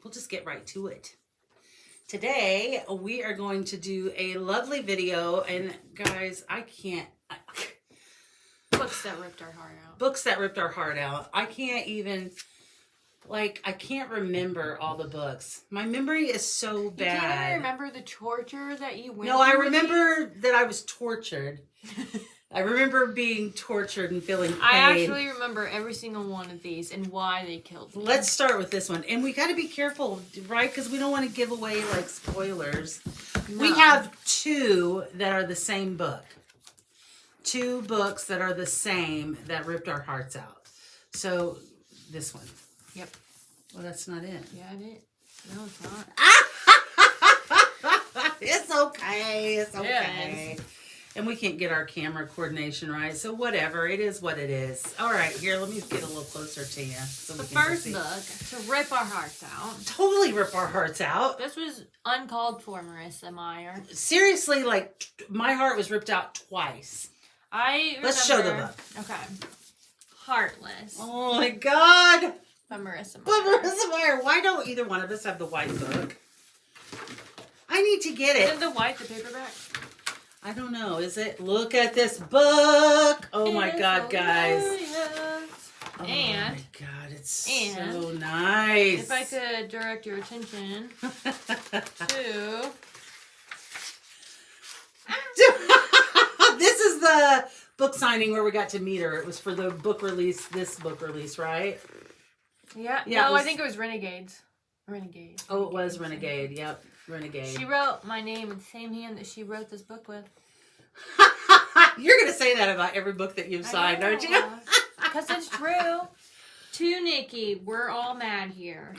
we'll just get right to it. Today, we are going to do a lovely video, and guys, I can't... Books that ripped our heart out. Books that ripped our heart out. I can't even... Like, I can't remember all the books. My memory is so bad. You can't even remember the torture that you went through? No, I remember that I was tortured. I remember being tortured and feeling pain. I actually remember every single one of these and why they killed me. Let's start with this one. And we got to be careful, right? Because we don't want to give away, like, spoilers. No. We have two that are the same book. Two books that are the same that ripped our hearts out. So, this one. Yep. Well, that's not it. Yeah, it is. No, it's not. It's okay. It's okay. Yes. And we can't get our camera coordination right, so whatever. It is what it is. All right, here, let me get a little closer to you. So the first book to rip our hearts out. Totally rip our hearts out. This was uncalled for, Marissa Meyer. Seriously, like, my heart was ripped out twice. Let's show the book. Okay. Heartless. Oh, my God. By Marissa Meyer. But Marissa Meyer, why don't either one of us have the white book? I need to get it. Isn't the white the paperback? I don't know. Is it? Look at this book. Oh, my God, guys. Oh, and, my God. It's so nice. If I could direct your attention to... This is the book signing where we got to meet her. It was for the book release, this book release, right? Yeah. No, I think it was Renegades. Renegade. Oh, it was Renegade. Yep. Renegade. She wrote my name with the same hand that she wrote this book with. You're going to say that about every book that you've signed, aren't you? Because it's true. To Nikki, we're all mad here.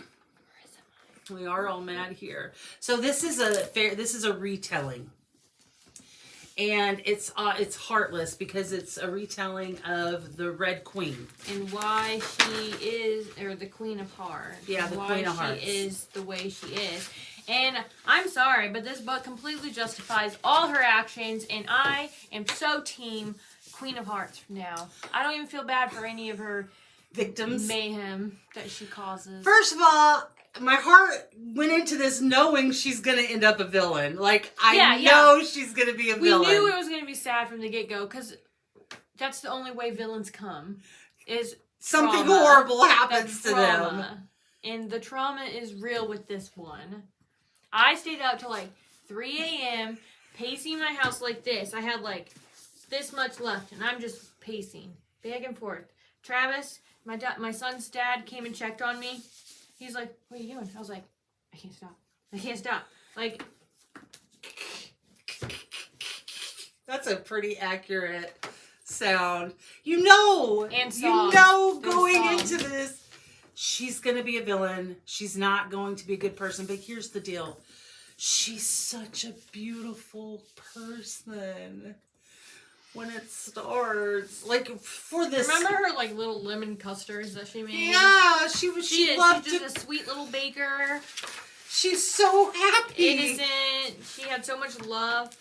We are all mad here. So this is a retelling. And it's Heartless because it's a retelling of the Red Queen. And why she is, or the Queen of Hearts. Yeah, the Queen of Hearts. Why she is the way she is. And I'm sorry, but this book completely justifies all her actions. And I am so team Queen of Hearts now. I don't even feel bad for any of her victims. Mayhem that she causes. First of all, my heart went into this knowing she's going to end up a villain. Like, I know she's going to be a villain. We knew it was going to be sad from the get-go, because that's the only way villains come, is something trauma. horrible happens to them. And the trauma is real with this one. I stayed up till like 3 a.m. pacing my house like this. I had like this much left, and I'm just pacing back and forth. Travis, my son's dad, came and checked on me. He's like, what are you doing? I was like, I can't stop. I can't stop. Like, that's a pretty accurate sound. You know, and songs. You know going into this, she's going to be a villain. She's not going to be a good person. But here's the deal. She's such a beautiful person. When it starts, like, for this... Remember her, like, little lemon custards that she made? Yeah, she loved She's just a sweet little baker. She's so happy. Innocent. She had so much love.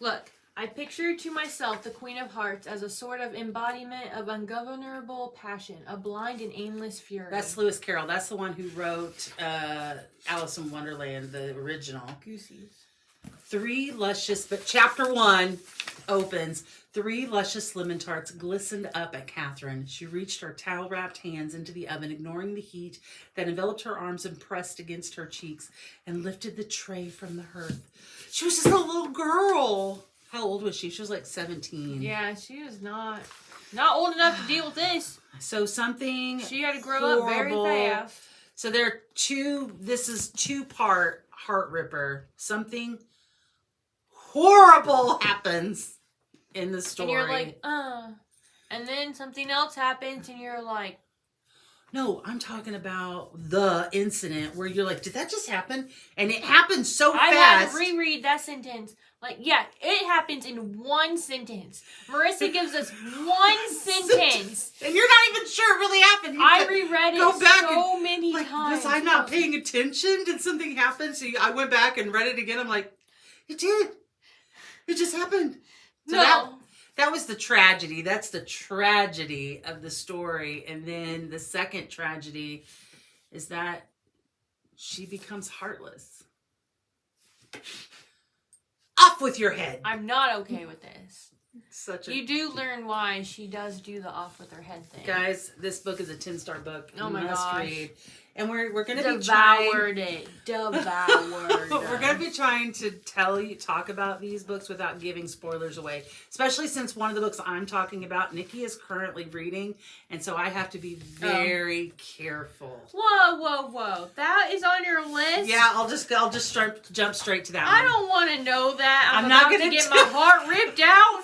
Look, I pictured to myself the Queen of Hearts as a sort of embodiment of ungovernable passion, a blind and aimless fury. That's Lewis Carroll. That's the one who wrote Alice in Wonderland, the original. Goosies. But chapter 1 opens. 3 luscious lemon tarts glistened up at Catherine. She reached her towel-wrapped hands into the oven, ignoring the heat that enveloped her arms and pressed against her cheeks, and lifted the tray from the hearth. She was just a little girl. How old was she? She was like 17. Yeah, she was not old enough to deal with this. So something she had to grow up very fast. So there are this is 2-part heart ripper. Something horrible happens in the story. And you're like, and then something else happens and you're like, no, I'm talking about the incident where you're like, did that just happen? And it happened so fast. I had to reread that sentence. Like, yeah, it happens in one sentence. Marissa gives us one sentence. And you're not even sure it really happened. I reread it so many times. Was I not paying attention? Did something happen? So I went back and read it again. I'm like, it did. It just happened. So no. That was the tragedy. That's the tragedy of the story. And then the second tragedy is that she becomes heartless. Off with your head. I'm not okay with this. You do learn why she does do the off with her head thing. Guys, this book is a 10-star book. Oh my gosh. Read. And we're going to be Devoured it. Devoured. We're going to be trying to talk about these books without giving spoilers away. Especially since one of the books I'm talking about, Nikki is currently reading. And so I have to be very careful. Whoa. That is on your list? Yeah, I'll just jump straight to that one. I don't want to know that. I'm not about going to get my heart ripped out.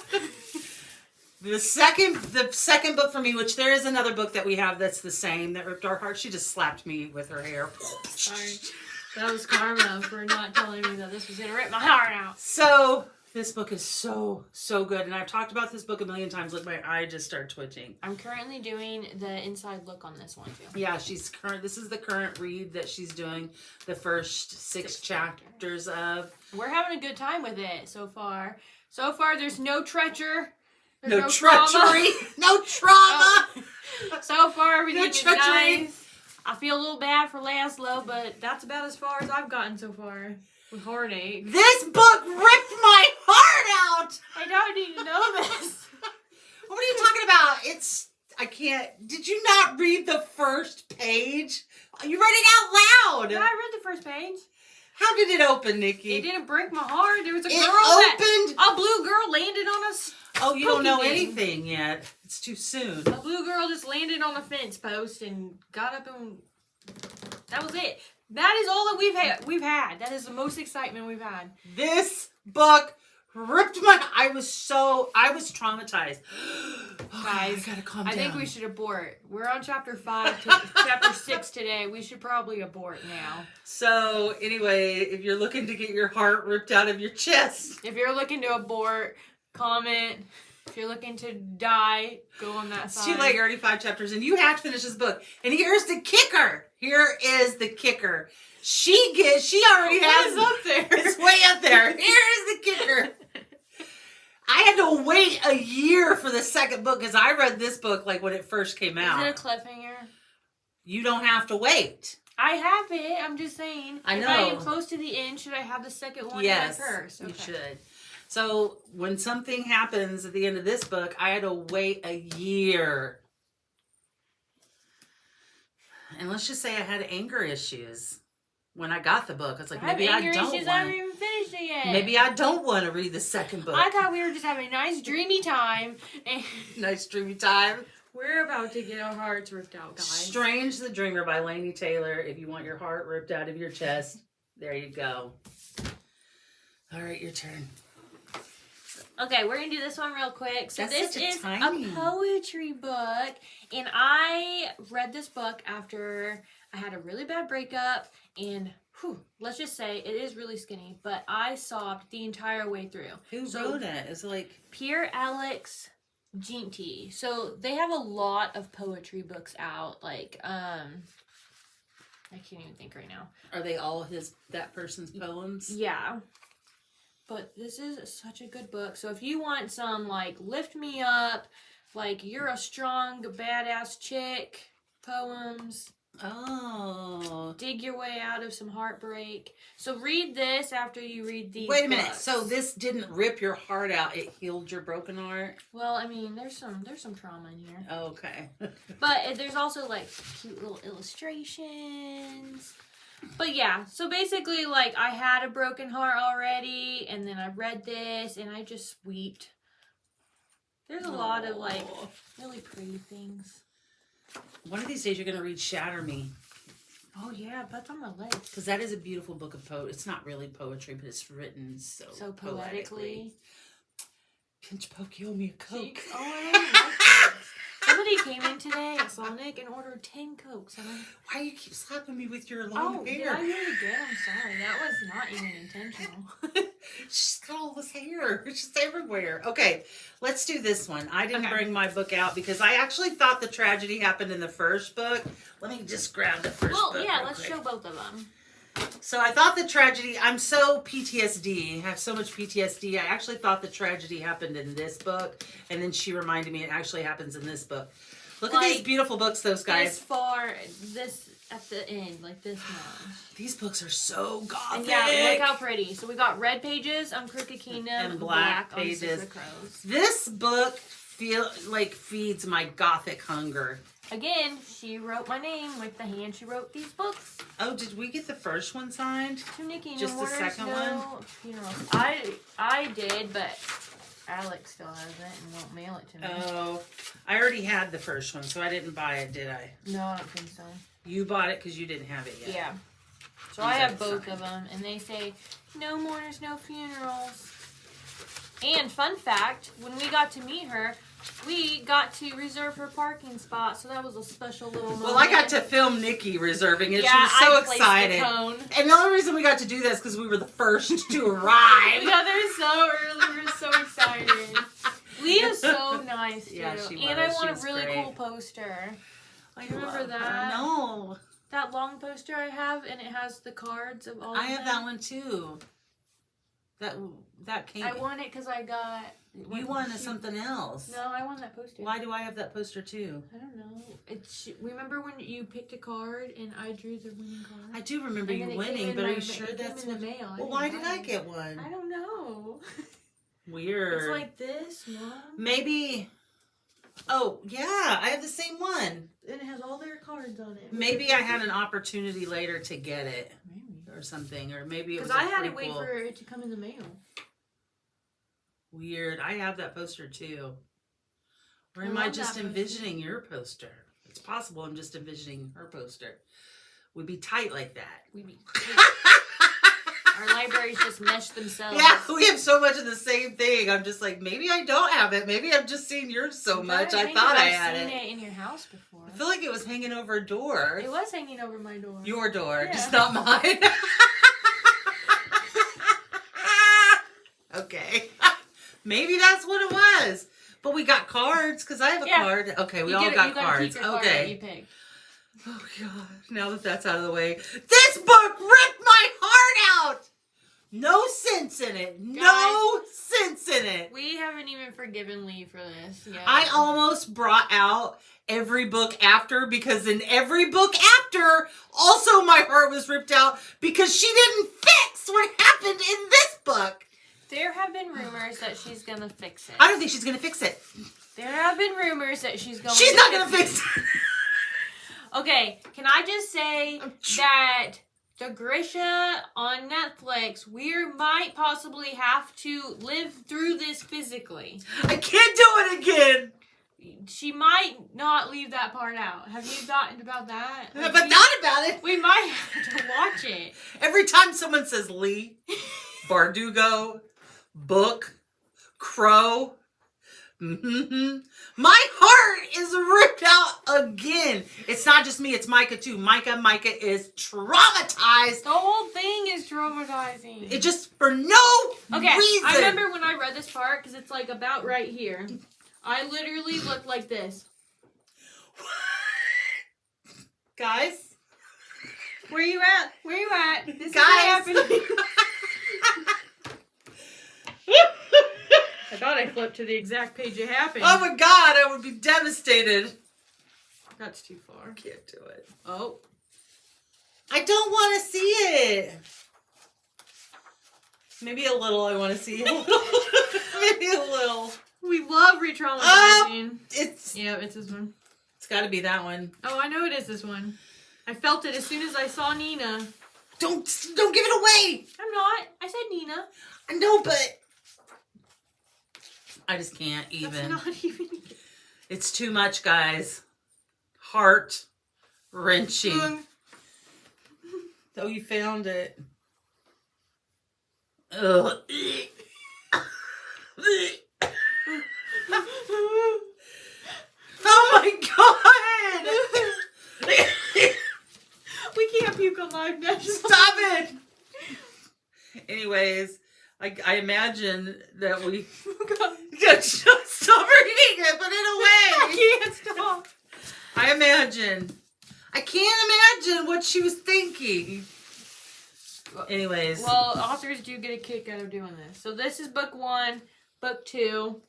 The second book for me, which there is another book that we have that's the same, that ripped our heart. She just slapped me with her hair. Sorry. That was karma for not telling me that this was going to rip my heart out. So, this book is so good. And I've talked about this book a million times. Look, my eye just started twitching. I'm currently doing the inside look on this one, too. Yeah, this is the current read that she's doing the first six chapters of. We're having a good time with it so far. So far, there's no treacher. No treachery. No trauma. So far, everything's nice. I feel a little bad for Laszlo, but that's about as far as I've gotten so far with heartache. This book ripped my heart out. I don't need to know this. What are you talking about? I can't. Did you not read the first page? You read it out loud. Yeah, I read the first page. How did it open, Nikki? It didn't break my heart. There was a blue girl landed on us. Oh, you don't know anything yet. It's too soon. A blue girl just landed on a fence post and got up and that was it. That is all that we've had. That is the most excitement we've had. This book ripped I was traumatized. Guys, I gotta calm down. I think we should abort. We're on chapter 5 to chapter 6 today. We should probably abort now. So anyway, if you're looking to get your heart ripped out of your chest. If you're looking to abort, comment. If you're looking to die, go on that side. It's too late, already 5 chapters, and you have to finish this book. And here's the kicker. Here is the kicker. She already has up there. It's way up there. Here is the kicker. I had to wait a year for the second book because I read this book like when it first came out. Is it a cliffhanger? You don't have to wait. I have it. I'm just saying. I know. If I am close to the end, should I have the second one in my purse? Okay. You should. So when something happens at the end of this book, I had to wait a year. And let's just say I had anger issues when I got the book. I was like, maybe I don't want. I haven't even finished it yet. Maybe I don't want to read the second book. I thought we were just having a nice dreamy time. Nice dreamy time. We're about to get our hearts ripped out, guys. Strange the Dreamer by Laini Taylor. If you want your heart ripped out of your chest, there you go. All right, your turn. Okay, we're going to do this one real quick. So That's this is a poetry book, and I read this book after I had a really bad breakup, and let's just say it is really skinny, but I sobbed the entire way through. Who wrote it? Is it like Pierre Alex Ginty. So they have a lot of poetry books out, like I can't even think right now. Are they all that person's poems? Yeah. But this is such a good book. So if you want some, like, lift me up, like, you're a strong, badass chick poems. Oh. Dig your way out of some heartbreak. So read this after you read these Wait a minute. books. So this didn't rip your heart out. It healed your broken heart? Well, I mean, there's some trauma in here. Oh, okay. But there's also, like, cute little illustrations. But yeah, so basically, like, I had a broken heart already, and then I read this, and I just wept. There's a lot of, like, really pretty things. One of these days you're going to read Shatter Me. Oh, yeah, that's on my list. Because that is a beautiful book of poetry. It's not really poetry, but it's written so poetically. Pinch Poke, you owe me a Coke. Oh, I don't like that. Somebody came in today at Sonic and ordered 10 Cokes. Why do you keep slapping me with your long hair? Did I really good? I'm sorry. That was not even intentional. She's got all this hair. It's just everywhere. Okay, let's do this one. I didn't bring my book out because I actually thought the tragedy happened in the first book. Let me just grab the first book. Well, yeah, let's show both of them. So I thought the tragedy, I'm so PTSD, I have so much PTSD. I actually thought the tragedy happened in this book, and then she reminded me it actually happens in this book. Look at these beautiful books, those guys. at the end, like this much. These books are so gothic. And yeah, look how pretty. So we got red pages on Crooked Kingdom and black on pages. Six of Crows. This book feeds my gothic hunger. Again, she wrote my name with the hand she wrote these books. Oh, did we get the first one signed? To Nikki, Just no the Mourners, second no one? Funerals. I did, but Alex still has it and won't mail it to me. Oh, I already had the first one, so I didn't buy it, did I? No, I don't think so. You bought it because you didn't have it yet. Yeah. So These I are have both signed. of them, and they say, no mourners, no funerals. And fun fact, when we got to meet her, we got to reserve her parking spot, so that was a special little moment. Well, I got to film Nikki reserving it. Yeah, she was so I placed excited. the cone. And the only reason we got to do this because we were the first to arrive. We got there so early, we were so excited. Leah's so nice, too. Yeah, she And I was. She want was a really great. cool poster. I Remember love that? her. No. That long poster I have, and it has the cards of all I of have them. that one too. That came. I won it because I got... You wanted something else. No, I won that poster. Why do I have that poster too? I don't know. Remember when you picked a card and I drew the winning card? I do remember And then you it came winning, in but are my you sure it came that's in what? the mail? Well, why didn't did I buy it. get one? I don't know. Weird. It's like this, Mom. Maybe. Oh yeah, I have the same one. And it has all their cards on it. Maybe I had an opportunity later to get it Maybe. or something, or maybe it was. Because a I had to wait prequel. for it to come in the mail. Weird. I have that poster too. Or I am I love just that poster. envisioning your poster? It's possible I'm just envisioning her poster. We'd be tight like that. We'd be Our libraries just mesh themselves. Yeah, we have so much of the same thing. I'm just like, maybe I don't have it. Maybe I've just seen yours so much. I thought I had I've seen it. it in your house before. I feel like it was hanging over a door. It was hanging over my door. Your door, Yeah. just not mine. Okay. Maybe that's what it was. But we got cards because I have a card. Okay, we all got cards. Okay. You picked. Oh god. Now that that's out of the way, this book ripped my heart out. No sense in it. No sense in it. We haven't even forgiven Leigh for this yet. I almost brought out every book after because in every book after, also my heart was ripped out because she didn't fix what happened in this book. There have been rumors that she's gonna fix it. I don't think she's gonna fix it. There have been rumors that she's going. She's not gonna fix it. Okay, can I just say that the Grisha on Netflix, we might possibly have to live through this physically. I can't do it again. She might not leave that part out. Have you thought about that? But not about it. We might have to watch it. Every time someone says Leigh, Bardugo, book, crow, my heart is ripped out again. It's not just me, it's Micah too. Micah is traumatized. The whole thing is traumatizing. It just for no reason. I remember when I read this part, because it's like about right here. I literally looked like this. Guys? Where you at? Where you at? This Guys? is what happened. I thought I flipped to the exact page it happened. Oh my god, I would be devastated. That's too far. Can't do it. Oh. I don't want to see it. Maybe a little I want to see. Maybe a little. We love re-traumatizing. It's this one. It's got to be that one. Oh, I know it is this one. I felt it as soon as I saw Nina. Don't give it away. I'm not. I said Nina. I know, but I just can't even. That's not even. It's too much, guys. Heart wrenching. Oh, you found it. Ugh. Oh my god! We can't puke on live now. Stop it! Anyways, I imagine that we just stop reading it, put it away. I can't stop. I can't imagine what she was thinking. Anyways. Well, authors do get a kick out of doing this. So this is book 1, book 2.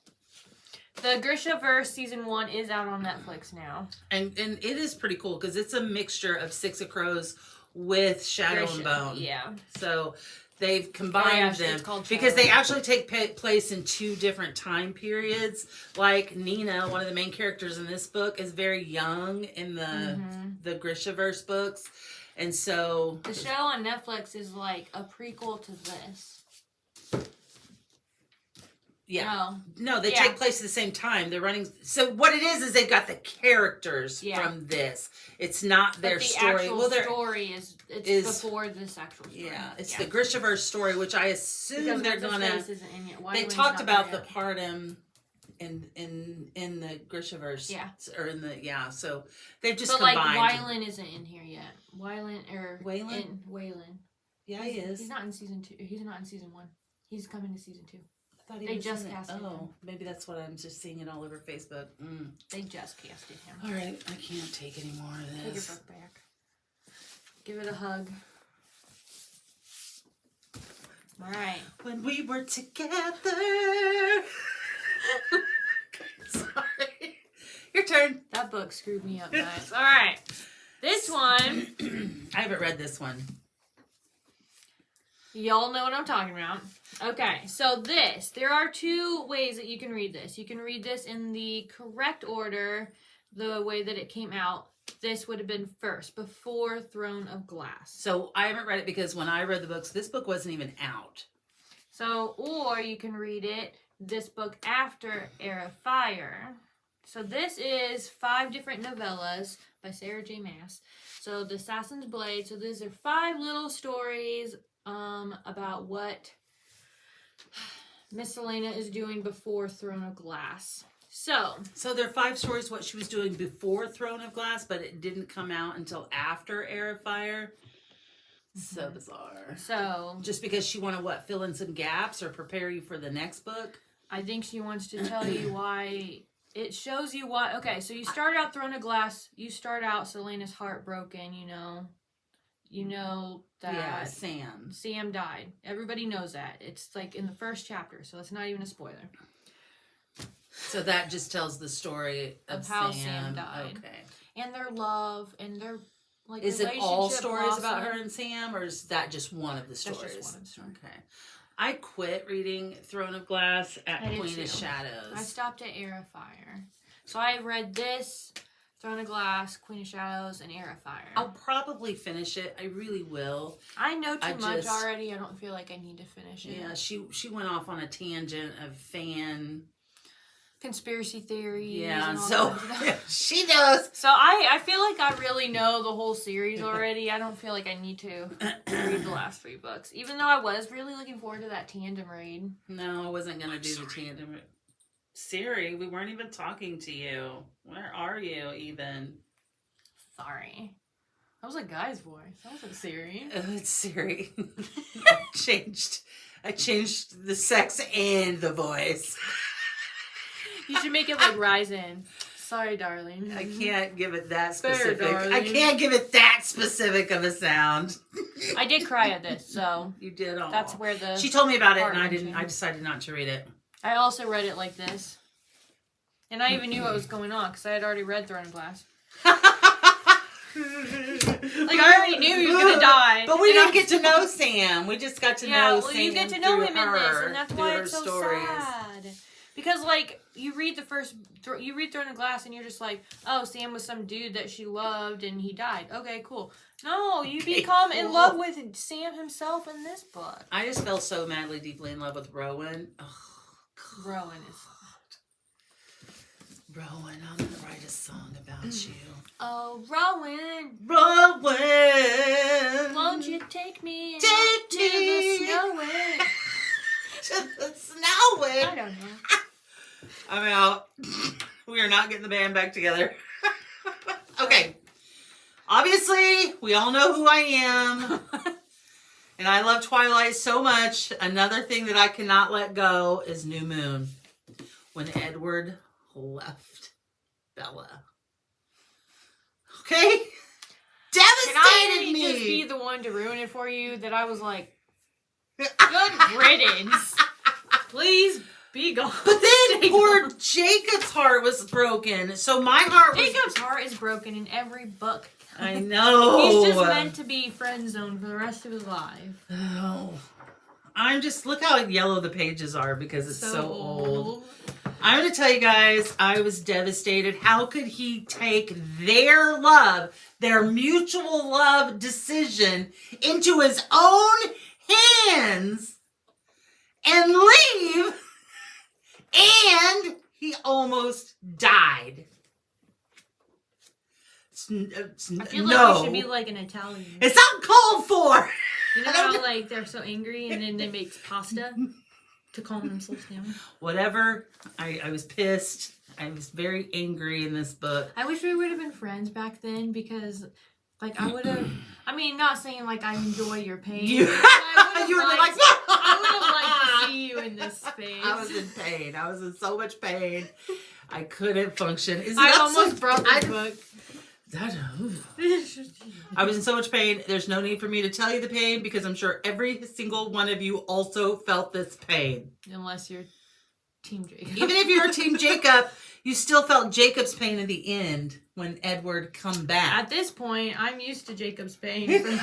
The Grishaverse season 1 is out on Netflix now. And it is pretty cool because it's a mixture of Six of Crows with Shadow and Bone. Yeah. So they've combined them because they actually take place in 2 different time periods. Like Nina, one of the main characters in this book, is very young in the Grishaverse books. And so the show on Netflix is like a prequel to this. Yeah. No, they take place at the same time. They're running. So what it is they've got the characters from this. It's not their story. Actual story is before this actual story. Yeah, it's the Grishaverse story, which I assume because they're gonna. They talked about the part in the Grishaverse. Yeah. Or in the so they've just combined. But like Wylan isn't in here yet. Waylon. Yeah, he is. He's not in season 2. He's not in season 1. He's coming to season 2. They just casted him. Maybe that's what I'm just seeing it all over Facebook. They just casted him. All right, I can't take any more of this. Take your book back. Give it a hug. All right. When we were together. Sorry. Your turn. That book screwed me up, guys. All right. This one. I haven't read this one. Y'all know what I'm talking about. Okay, so there are 2 ways that you can read this. You can read this in the correct order, the way that it came out. This would have been first, before Throne of Glass. So I haven't read it because when I read the books, this book wasn't even out. So, or you can read this book after Heir of Fire. So this is 5 different novellas by Sarah J. Maas. So The Assassin's Blade. So these are 5 little stories about what Miss Helena is doing before Throne of Glass. So there are 5 stories what she was doing before Throne of Glass, but it didn't come out until after Heir of Fire. So bizarre. So just because she want to fill in some gaps or prepare you for the next book? I think she wants to tell you why. It shows you why. Okay, so you start out Throne of Glass. You start out Selena's heartbroken. You know that Sam died. Everybody knows that. It's like in the first chapter, so it's not even a spoiler. So that just tells the story of how Sam died. Okay. And their love and their is it all stories about her and Sam, or is that just one of the stories? That's just one of the stories. Okay. I quit reading Throne of Glass at Queen of Shadows. I stopped at Heir of Fire. So I read this, Throne of Glass, Queen of Shadows, and Heir of Fire. I'll probably finish it. I really will. I know too much already. I don't feel like I need to finish it. Yeah, she went off on a tangent of fan conspiracy theories. Yeah, so she knows. So I feel like I really know the whole series already. I don't feel like I need to read the last 3 books, even though I was really looking forward to that tandem read. No, I wasn't gonna do the tandem. Siri, we weren't even talking to you. Where are you even? Sorry. That was a guy's voice. That wasn't Siri. It's Siri. I changed the sex and the voice. You should make it like Ryzen. Sorry, darling. I can't give it that specific. I can't give it that specific of a sound. I did cry at this, so you did. All. That's where the. She told me about it, and I didn't. I decided not to read it. I also read it like this, and I even knew what was going on because I had already read Throne of Glass. Like I already knew he was gonna die, but we didn't get to know Sam. We just got to know Sam. You get to know him in this, and that's why it's so stories. sad. Because like you read Throne of Glass, and you're just like, oh, Sam was some dude that she loved, and he died. Okay, cool. No, you become in love with Sam himself in this book. I just fell so madly, deeply in love with Rowan. Oh, Rowan is. Rowan, I'm gonna write a song about you. Oh, Rowan. Rowan. Won't you take me to the snowing? To the snowing? I don't know. I'm out. We are not getting the band back together. Okay. Obviously, we all know who I am. And I love Twilight so much. Another thing that I cannot let go is New Moon. When Edward left Bella. Okay? Devastated me. Can I just be the one to ruin it for you? That I was like, good riddance. Please Be gone. But then poor Jacob's heart was broken. So my heart was... Jacob's heart is broken in every book. I know. He's just meant to be friend zoned for the rest of his life. Oh. I'm just... Look how yellow the pages are because it's so old. I'm going to tell you guys, I was devastated. How could he take their love, their mutual love decision into his own hands and leave? And he almost died. I feel like he should be like an Italian. It's uncalled for. You know how like they're so angry and then they make pasta to calm themselves down? Whatever. I was pissed. I was very angry in this book. I wish we would have been friends back then because like I would have, I mean, not saying like I enjoy your pain. You were like, I would have liked to see you in this phase. I was in pain. I was in so much pain. I couldn't function. I almost brought the book. I was in so much pain. There's no need for me to tell you the pain because I'm sure every single one of you also felt this pain. Unless you're Team Jacob. Even if you're Team Jacob, you still felt Jacob's pain in the end when Edward come back. At this point, I'm used to Jacob's pain from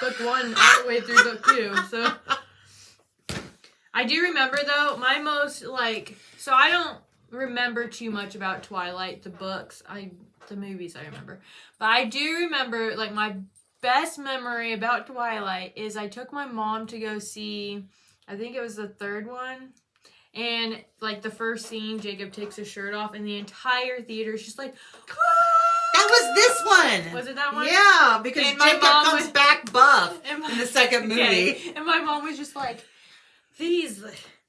book 1 all the way through book 2. So I do remember though, my most like, so I don't remember too much about Twilight, the books. The movies I remember. But I do remember, like, my best memory about Twilight is I took my mom to go see, I think it was the third one. And, like, the first scene, Jacob takes his shirt off, and the entire theater is just like, that was this one. Was it that one? Yeah, because Jacob comes back buff in the second movie. Okay. And my mom was just like,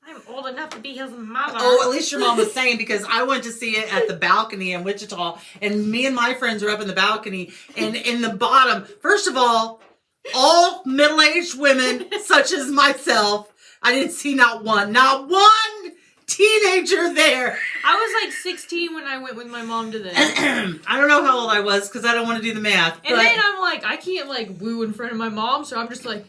I'm old enough to be his mother. Oh, at least your mom was saying, because I went to see it at the balcony in Wichita, and me and my friends were up in the balcony, and in the bottom, first of all middle-aged women, such as myself, I didn't see not one teenager there. I was like 16 when I went with my mom to this. I don't know how old I was, because I don't want to do the math. And then I'm like, I can't like woo in front of my mom, so I'm just like,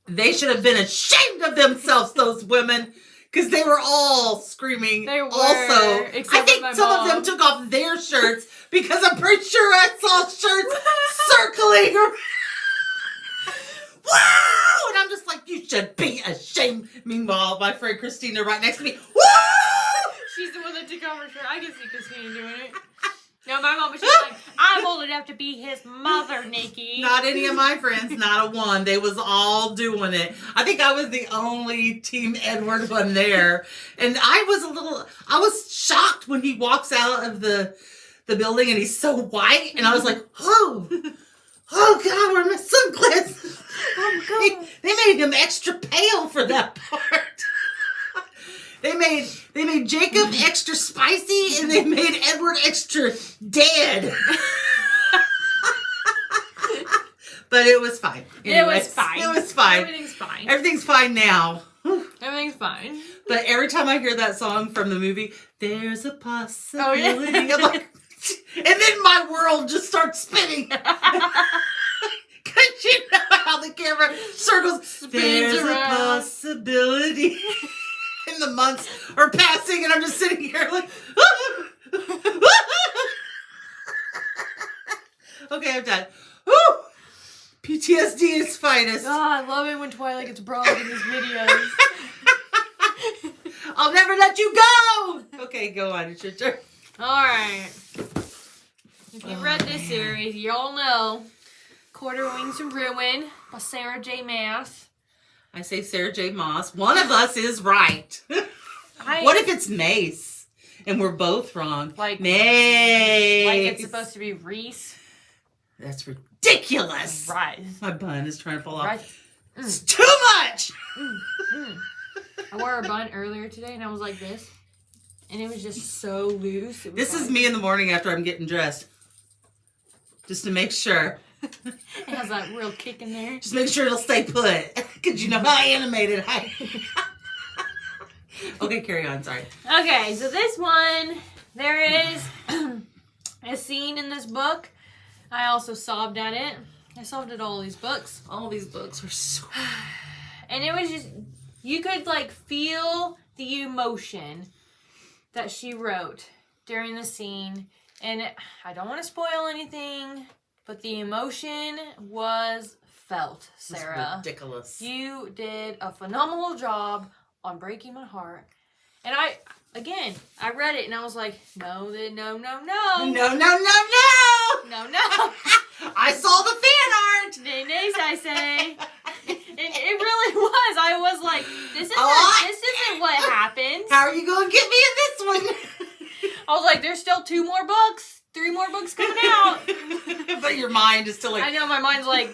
they should have been ashamed of themselves, those women, because they were all screaming. They were. Also, except I think my some mom. of them took off their shirts because I'm pretty sure I saw shirts circling around. Woo! And I'm just like, you should be ashamed. Meanwhile, my friend Christina right next to me. Woo! She's the one that took off her shirt. I can see Christina doing it. No, my mom was just like, I'm old enough to be his mother, Nikki. Not any of my friends, not a one. They was all doing it. I think I was the only Team Edward one there. And I was shocked when he walks out of the building and he's so white. And I was like, oh God, where are my sunglasses? Oh God. They made him extra pale for that part. They made Jacob extra spicy, and they made Edward extra dead. But it was fine. Anyways, it was fine. Everything's fine. Everything's fine now. Everything's fine. But every time I hear that song from the movie, there's a possibility. Oh, yeah. I'm like, and then my world just starts spinning. Because you know how the camera circles. There's around. A possibility. And the months are passing, and I'm just sitting here like, okay, I'm done. Woo! PTSD is finest. Oh, I love it when Twilight gets brought up in these videos. I'll never let you go. Okay, go on. It's your turn. All right. If you've read this series, y'all know Quarter Wings and Ruin by Sarah J. Maas. I say Sarah J. Maas. One of us is right. What if it's Mace and we're both wrong? Like Mace. Like it's supposed to be Reese. That's ridiculous. Right. My bun is trying to fall off. Right. It's too much. I wore a bun earlier today and I was like this. And it was just so loose. This is me in the morning after I'm getting dressed. Just to make sure. It has that real kick in there. Just make sure it'll stay put. Because you know how animated I am. Okay, carry on. Sorry. Okay, so this one, there is a scene in this book. I also sobbed at it. I sobbed at all these books. All these books are so... And it was just, you could like feel the emotion that she wrote during the scene. And I don't want to spoil anything, but the emotion was felt, Sarah. It's ridiculous. You did a phenomenal job on breaking my heart. And I read it and I was like, no. No. I saw the fan art. Nays, I say. And it really was. I was like, this isn't what happened. How are you going to get me in this one? I was like, there's still 2 more books. 3 more books coming out. But your mind is still like, I know, my mind's like,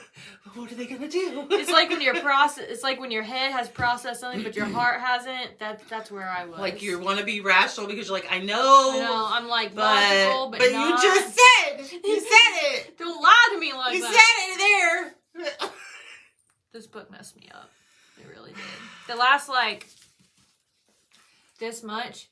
what are they gonna do? It's like when it's like when your head has processed something but your heart hasn't. That's where I was. Like you want to be rational because you're like, I know. I'm like logical, but not. You just said it. Don't lie to me like you that. said it there. This book messed me up. It really did. The last this much.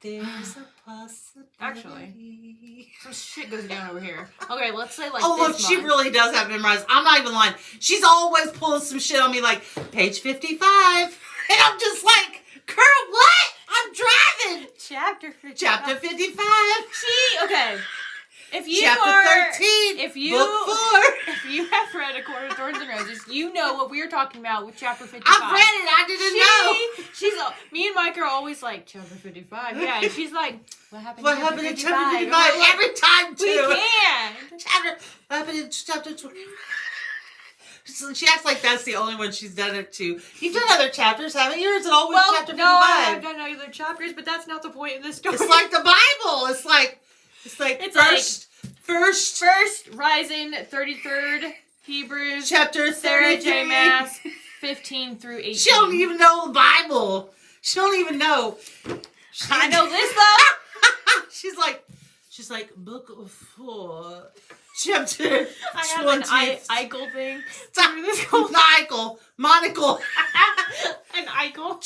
There's a possibility. Actually, some shit goes down over here. Okay, let's say oh, look, this she much. really does have memorized. I'm not even lying. She's always pulling some shit on me like, page 55. And I'm just like, girl, what? I'm driving. Chapter 55. Chapter 55. Okay. If you Chapter are, 13. if you, book 4. If you have read A Court of Thorns and Roses, you know what we were talking about with chapter 55. I've read it. I didn't know. Me and Mike are always like, chapter 55. Yeah, and she's like, what happened in chapter 55? Every time, too. We can. What happened in chapter 20? So she acts like that's the only one she's done it to. You've done other chapters, haven't you? Or is it always chapter 55? No, I've done other chapters, but that's not the point of the story. It's like the Bible. It's like first Rising, 33rd, Hebrews, chapter Sarah J. Maas, 15 through 18. She don't even know the Bible. She don't even know. I know this though. She's like book 4, chapter 20. I have an Eichel thing. Monocle. An Eichel.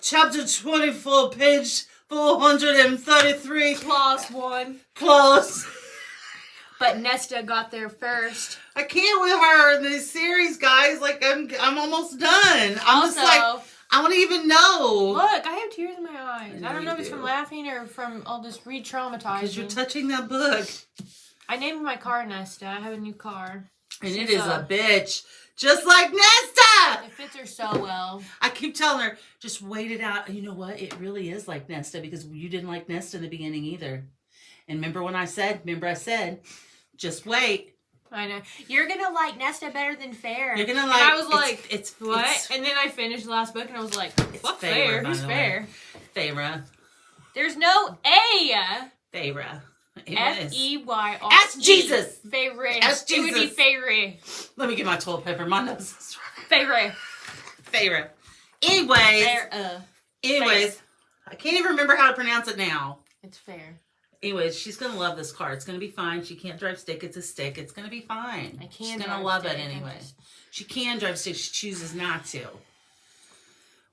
Chapter 24, page 433. Clause 1. Close. But Nesta got there first. I can't with her in this series, guys. Like I'm almost done. I'm just like, I want to even know. Look, I have tears in my eyes. I don't know if it's do. from laughing or from all this re-traumatizing. Because you're touching that book. I named my car Nesta. I have a new car. And it is a bitch. Just like Nesta! It fits her so well. I keep telling her, just wait it out. You know what? It really is like Nesta because you didn't like Nesta in the beginning either. And remember I said, just wait. I know. You're going to like Nesta better than Fair. You're going to like... And I was like, it's what? And then I finished the last book and I was like, fuck Fair. Who's Fair? Feyre. There's no A. Feyre. F-E-Y-R. Ask Jesus. Feyre. Ask Jesus. It would be Feyre. Let me get my toilet paper. My nose is Feyre. Feyre. Anyways, I can't even remember how to pronounce it now. It's Fair. Anyways, she's going to love this car. It's going to be fine. She can't drive stick. It's a stick. It's going to be fine. She's going to love it anyway. She can drive stick. She chooses not to.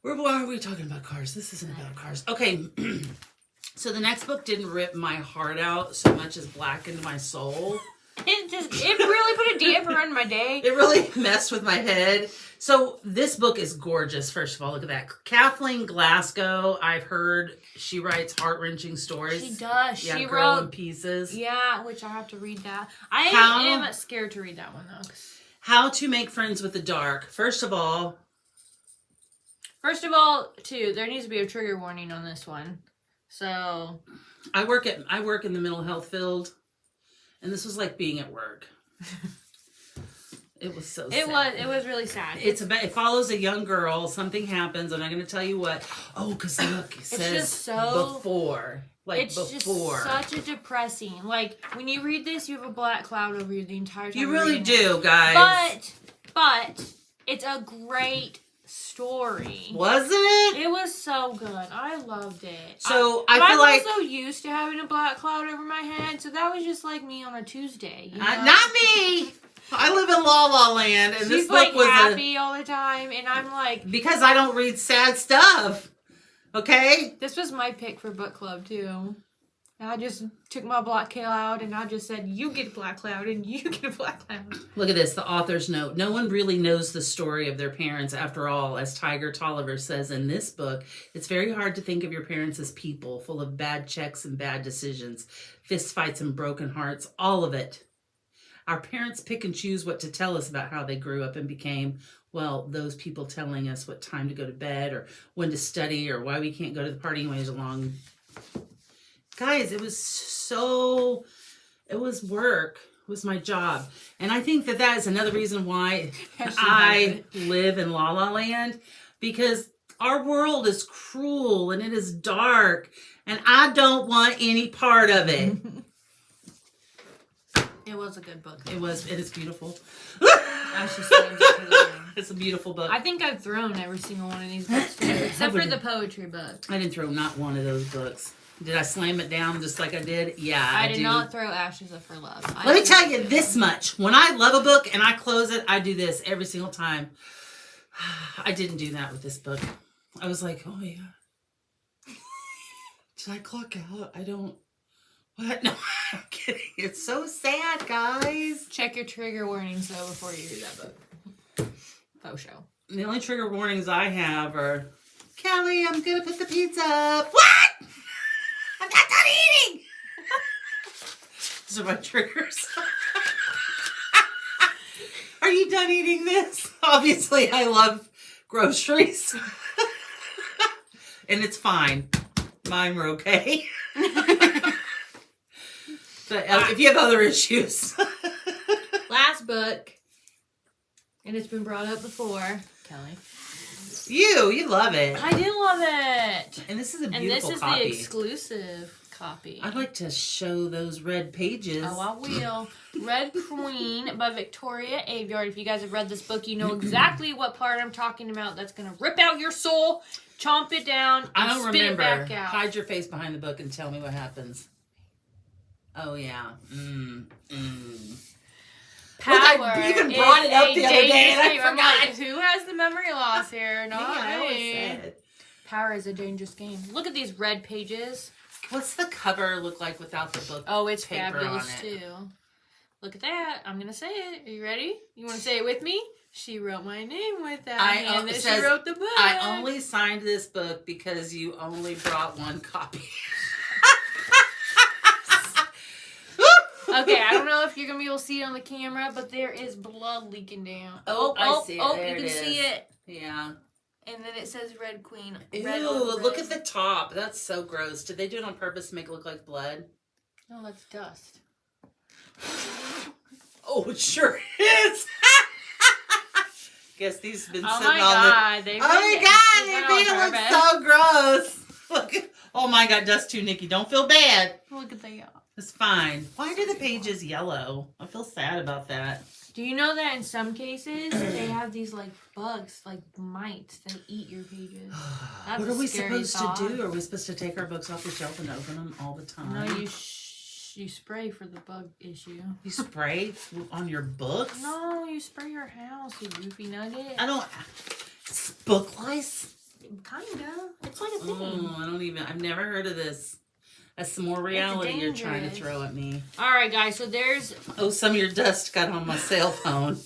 Why are we talking about cars? This isn't about cars. Okay. So the next book didn't rip my heart out so much as blackened my soul. It really put a damper on my day. It really messed with my head. So this book is gorgeous. First of all, look at that. Kathleen Glassgow, I've heard she writes heart-wrenching stories. She does. Yeah, she Girl wrote in Pieces. Yeah, which I have to read that. I am scared to read that one though. How to Make Friends with the Dark. First of all, too, there needs to be a trigger warning on this one. So I work in the mental health field, and this was like being at work. It was so sad. It was really sad. It follows a young girl. Something happens. I'm not going to tell you what. Oh, because look, it says just so, before. It's just such a depressing. Like, when you read this, you have a black cloud over you the entire time. You really do, guys. But it's a great story. Was it? It was so good. I loved it. So I feel like I'm so used to having a black cloud over my head, so that was just like me on a Tuesday. You know? Not me. I live in La La Land, and this book was happy all the time, and I'm like, because I don't read sad stuff. Okay. This was my pick for book club too. And I just took my black cloud and I just said, you get a black cloud and you get a black cloud. Look at this, the author's note. No one really knows the story of their parents. After all, as Tiger Tolliver says in this book, it's very hard to think of your parents as people, full of bad checks and bad decisions, fistfights and broken hearts, all of it. Our parents pick and choose what to tell us about how they grew up and became, well, those people telling us what time to go to bed or when to study or why we can't go to the party ways along. Guys, it was work. It was my job. And I think that is another reason why I live in La La Land, because our world is cruel and it is dark and I don't want any part of it. It was a good book. It is beautiful. It's a beautiful book. I think I've thrown every single one of these books too, except for the poetry book. I didn't throw not one of those books. Did I slam it down just like I did? Yeah, I did not throw Ashes of Her Love. Let me tell you this much. When I love a book and I close it, I do this every single time. I didn't do that with this book. I was like, oh yeah. Did I clock out? I don't. What? No, I'm kidding. It's so sad, guys. Check your trigger warnings though before you read that book. Faux show. The only trigger warnings I have are, Kelly, I'm gonna put the pizza up. What? I'm not done eating. Those are my triggers. Are you done eating this? Obviously, I love groceries. And it's fine. Mine were okay. But if you have other issues. Last book, and it's been brought up before, Kelly. You love it. I do love it. And this is a beautiful copy. And this is the exclusive copy. I'd like to show those red pages. Oh, I will. Red Queen by Victoria Aveyard. If you guys have read this book, you know exactly what part I'm talking about. That's going to rip out your soul, chomp it down, and I don't spit remember. it back out. Hide your face behind the book and tell me what happens. Oh, yeah. Power. Look, I even brought it up the other day and I forgot. I'm like, who has the memory loss here? Not I always me. said. Power is a dangerous game. Look at these red pages. What's the cover look like without the book? Oh, it's paper fabulous on it? too. Look at that. I'm going to say it. Are you ready? You want to say it with me? She wrote my name with that hand that she wrote the book. I only signed this book because you only brought one copy. Okay, I don't know if you're going to be able to see it on the camera, but there is blood leaking down. I see it. Oh, there you can see it. Yeah. And then it says Red Queen. Ew, Red on look red. at the top. That's so gross. Did they do it on purpose to make it look like blood? Oh, that's dust. Oh, it sure is. Guess these have been sitting on God, the... They look so gross. Look, oh my God, dust too, Nikki. Don't feel bad. Look at that. It's fine. Why are the pages yellow? I feel sad about that. Do you know that in some cases they have these like bugs, like mites that eat your pages? That's What are we scary supposed to do? Are we supposed to take our books off the shelf and open them all the time? No, you spray for the bug issue. You spray on your books? No, you spray your house, you goofy nugget. I don't... Book lice? Kinda. It's like a thing. Oh, I've never heard of this. That's some more reality you're trying to throw at me. Alright, guys, so there's... Oh, some of your dust got on my cell phone.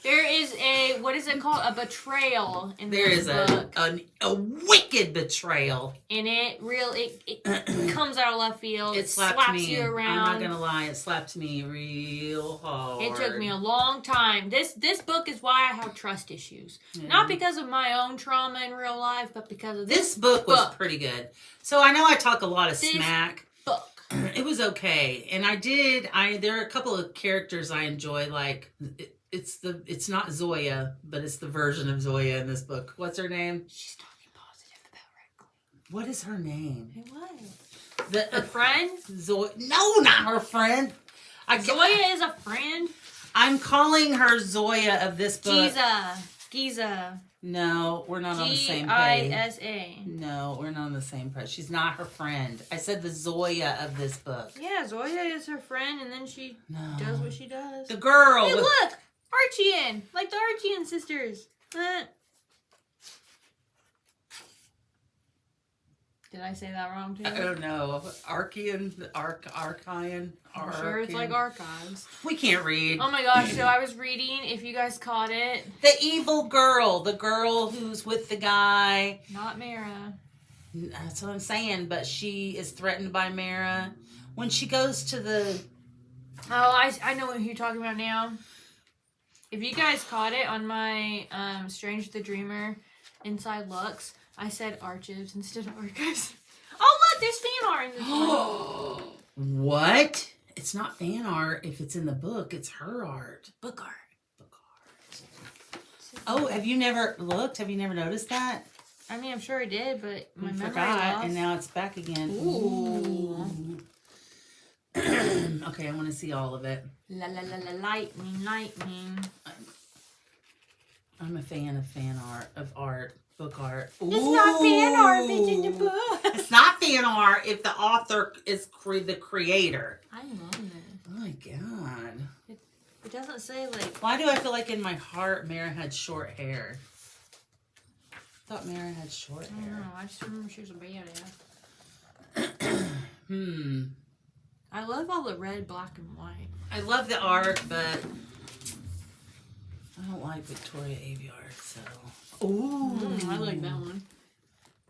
There is a, what is it called? A betrayal in There this is book. a wicked betrayal. And it comes out of left field. It slaps me. You around. I'm not going to lie. It slapped me real hard. It took me a long time. This book is why I have trust issues. Yeah. Not because of my own trauma in real life, but because of this book was pretty good. So I know I talk a lot of this smack. Book. It was okay. And there are a couple of characters I enjoy, like... It's not Zoya, but it's the version of Zoya in this book. What's her name? She's talking positive about Red Queen. What is her name? Hey, what? Her friend? Zoya. No, not her friend. Zoya is a friend? I'm calling her Zoya of this book. Giza. No, we're not on the same page. Gisa. No, we're not on the same page. She's not her friend. I said the Zoya of this book. Yeah, Zoya is her friend, and then she does what she does. The girl. Hey, look! Archie like the Archie sisters. Did I say that wrong too? I don't know. Archean. I'm sure it's like archives. We can't read. Oh my gosh, so I was reading, if you guys caught it. The evil girl. The girl who's with the guy. Not Mara. That's what I'm saying. But she is threatened by Mara. When she goes to the... Oh, I know what you're talking about now. If you guys caught it on my Strange the Dreamer Inside Looks, I said archives instead of archives. Oh, look, there's fan art in this one. What? It's not fan art. If it's in the book, it's her art. Book art. Oh, have you never looked? Have you never noticed that? I mean, I'm sure I did, but my memory forgot, lost. and now it's back again. Ooh. Okay, I want to see all of it. La la la la, lightning. I'm a fan of book art. It's not fan art, it's in the book. It's not fan art if the author is the creator. I love it. Oh my god. It doesn't say like... Why do I feel like in my heart Mara had short hair? I thought Mara had short hair. I don't know, I just remember she was a badass. I love all the red, black, and white. I love the art, but I don't like Victoria Aveyard, so... Ooh. I like that one.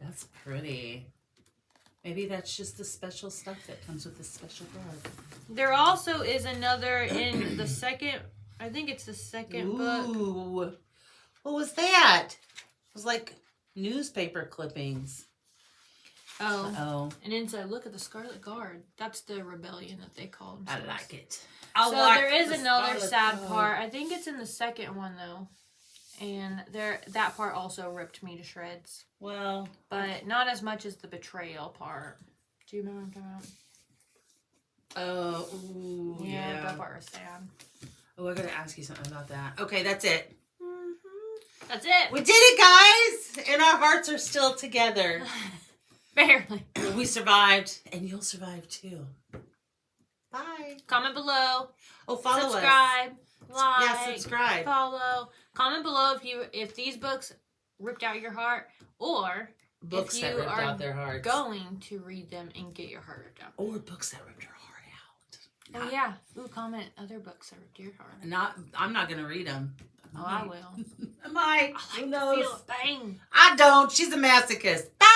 That's pretty. Maybe that's just the special stuff that comes with the special book. There also is another in the second... I think it's the second book. Ooh. What was that? It was like newspaper clippings. Oh. And inside, look at the Scarlet Guard. That's the rebellion that they call themselves. I like it. So there is another sad part. I think it's in the second one, though. And that part also ripped me to shreds. Well. But not as much as the betrayal part. Do you remember what I'm talking about? Oh, ooh, yeah. That part was sad. Oh, I gotta ask you something about that. Okay, that's it. Mm-hmm. That's it. We did it, guys! And our hearts are still together. Barely. We survived, and you'll survive too. Bye. Comment below. Oh, follow subscribe, us. Like. Yeah, subscribe. Follow. Comment below if these books ripped out your heart, or books if that you ripped are out their hearts. going to read them and get your heart ripped out. Or books that ripped your heart out. Oh yeah. Ooh, comment other books that ripped your heart. I'm not gonna read them. Oh, I will. I might. I like Who knows? to feel it bang. I don't. She's a masochist. Bye.